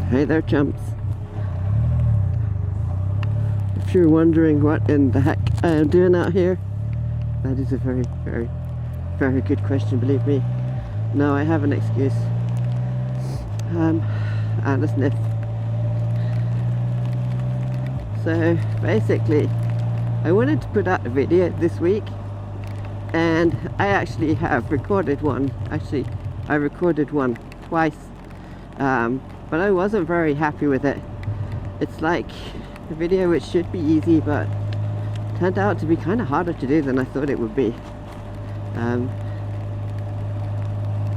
Hey there, chumps. If you're wondering what in the heck I am doing out here, that is a very, very, very good question, believe me. No, I have an excuse. And a sniff. So basically, I wanted to put out a video this week, and I actually have recorded one. Actually, I recorded one twice, but I wasn't very happy with it. It's like a video which should be easy, but turned out to be kind of harder to do than I thought it would be.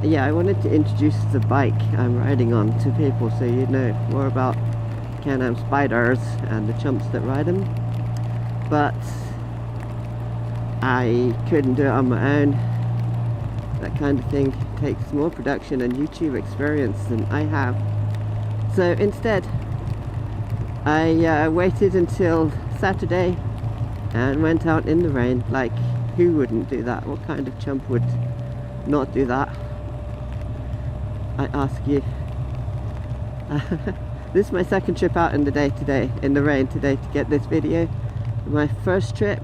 Yeah, I wanted to introduce the bike I'm riding on to people, so you know more about Can-Am Spyders and the chumps that ride them. But I couldn't do it on my own. That kind of thing takes more production and YouTube experience than I have. So instead, I waited until Saturday and went out in the rain. Like, who wouldn't do that? What kind of chump would not do that? I ask you. This is my second trip out in the rain today to get this video. My first trip,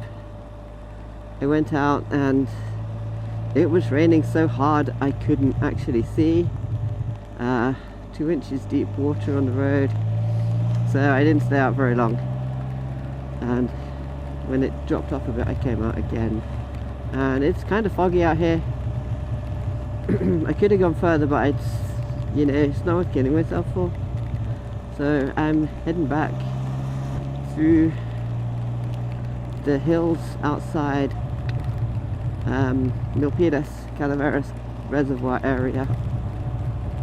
I went out and it was raining so hard I couldn't actually see. 2 inches deep water on the road, so I didn't stay out very long. And when it dropped off a bit, I came out again. And it's kind of foggy out here. I could have gone further, but it's not worth killing myself for. So I'm heading back through the hills outside Milpitas, Calaveras Reservoir area.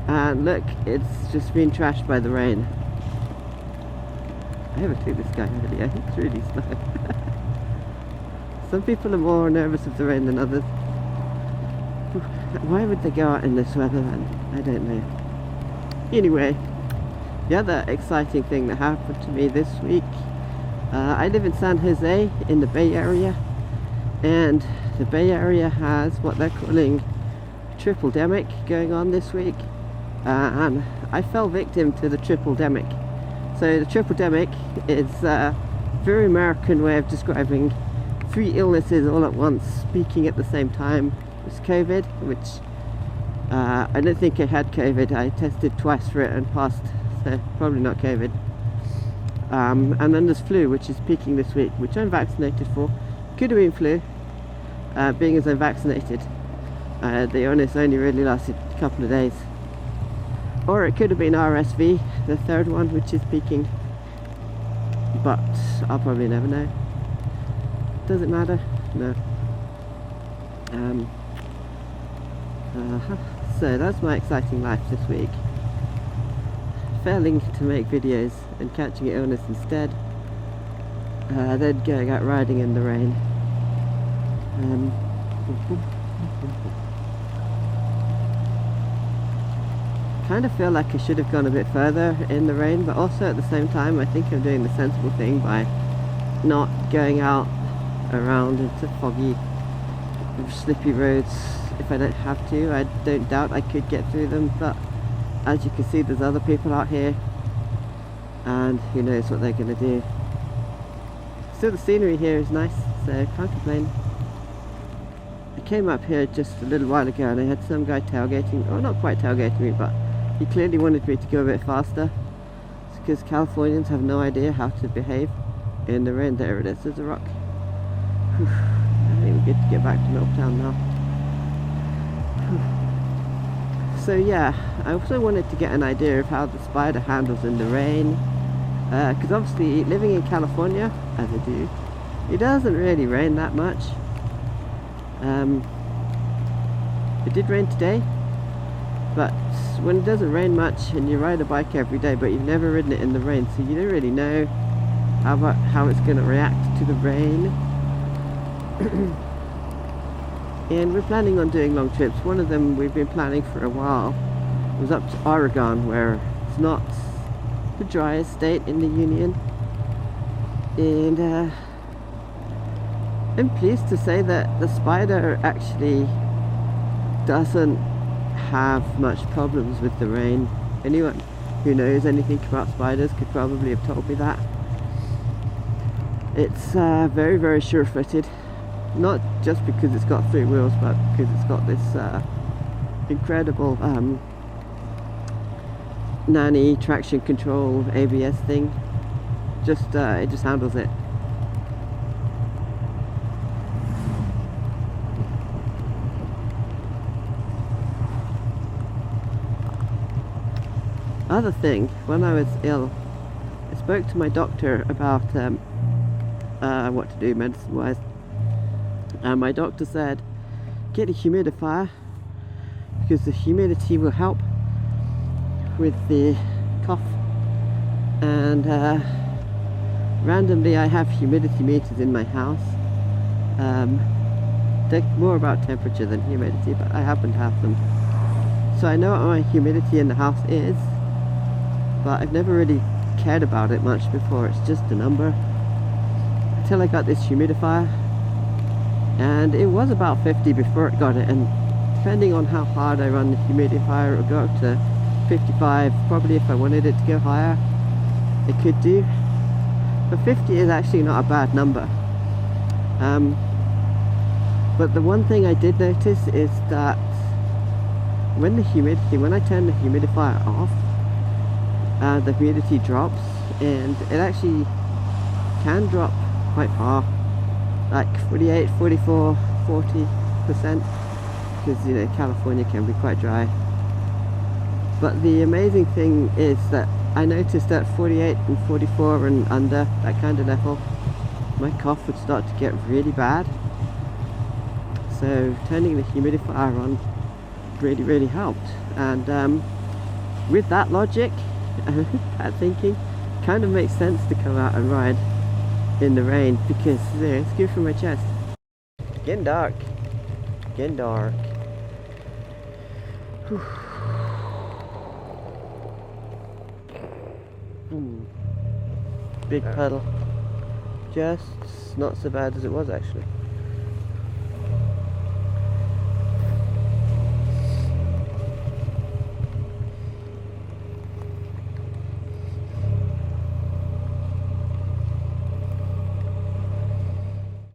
And look, it's just been trashed by the rain. I haven't seen this guy earlier, it's really slow. Some people are more nervous of the rain than others. Why would they go out in this weather then? I don't know. Anyway, the other exciting thing that happened to me this week, I live in San Jose in the Bay Area, and the Bay Area has what they're calling triple-demic going on this week, and I fell victim to the triple-demic. So the triple-demic is a very American way of describing 3 illnesses all at once, speaking at the same time. It's COVID, which I don't think I had COVID. I tested twice for it and passed, so probably not COVID. And then there's flu, which is peaking this week, which I'm vaccinated for. Could have been flu, being as I'm vaccinated. The illness only really lasted a couple of days. Or it could have been RSV, the third one, which is peaking. But I'll probably never know. Does it matter? No. So that's my exciting life this week. Failing to make videos and catching illness instead. Then going out riding in the rain. Kind of feel like I should have gone a bit further in the rain, but also at the same time I think I'm doing the sensible thing by not going out around into foggy, slippy roads if I don't have to. I don't doubt I could get through them, but as you can see, there's other people out here, and who knows what they're going to do. Still, the scenery here is nice, so can't complain. I came up here just a little while ago and I had some guy tailgating, or not quite tailgating me, but he clearly wanted me to go a bit faster. It's because Californians have no idea how to behave in the rain. There it is, there's a rock. Whew. I don't even get to get back to Milktown now. So yeah, I also wanted to get an idea of how the Spyder handles in the rain, because obviously living in California, as I do, it doesn't really rain that much. It did rain today, but when it doesn't rain much and you ride a bike every day but you've never ridden it in the rain, so you don't really know how it's going to react to the rain. And we're planning on doing long trips. One of them we've been planning for a while was up to Oregon, where it's not the driest state in the Union. And I'm pleased to say that the Spyder actually doesn't have much problems with the rain. Anyone who knows anything about spiders could probably have told me that. It's very, very sure-footed. Not just because it's got 3 wheels, but because it's got this incredible nanny traction control ABS thing. It just handles it. Other thing, when I was ill, I spoke to my doctor about what to do medicine wise, and my doctor said get a humidifier because the humidity will help with the cough. And randomly I have humidity meters in my house. They're more about temperature than humidity, but I happen to have them, so I know what my humidity in the house is, but I've never really cared about it much before. It's just a number until I got this humidifier, and it was about 50 before it got it, and depending on how hard I run the humidifier, it'll go up to 55. Probably if I wanted it to go higher, it could do, but 50 is actually not a bad number. But the one thing I did notice is that when I turn the humidifier off, the humidity drops, and it actually can drop quite far, like 48, 44, 40%, because you know California can be quite dry. But the amazing thing is that I noticed that 48 and 44 and under that kind of level, my cough would start to get really bad. So turning the humidifier on really helped. And with that logic, that thinking, kind of makes sense to come out and ride in the rain, because it's good for my chest. Getting dark. Getting dark. Big puddle. Just not so bad as it was actually.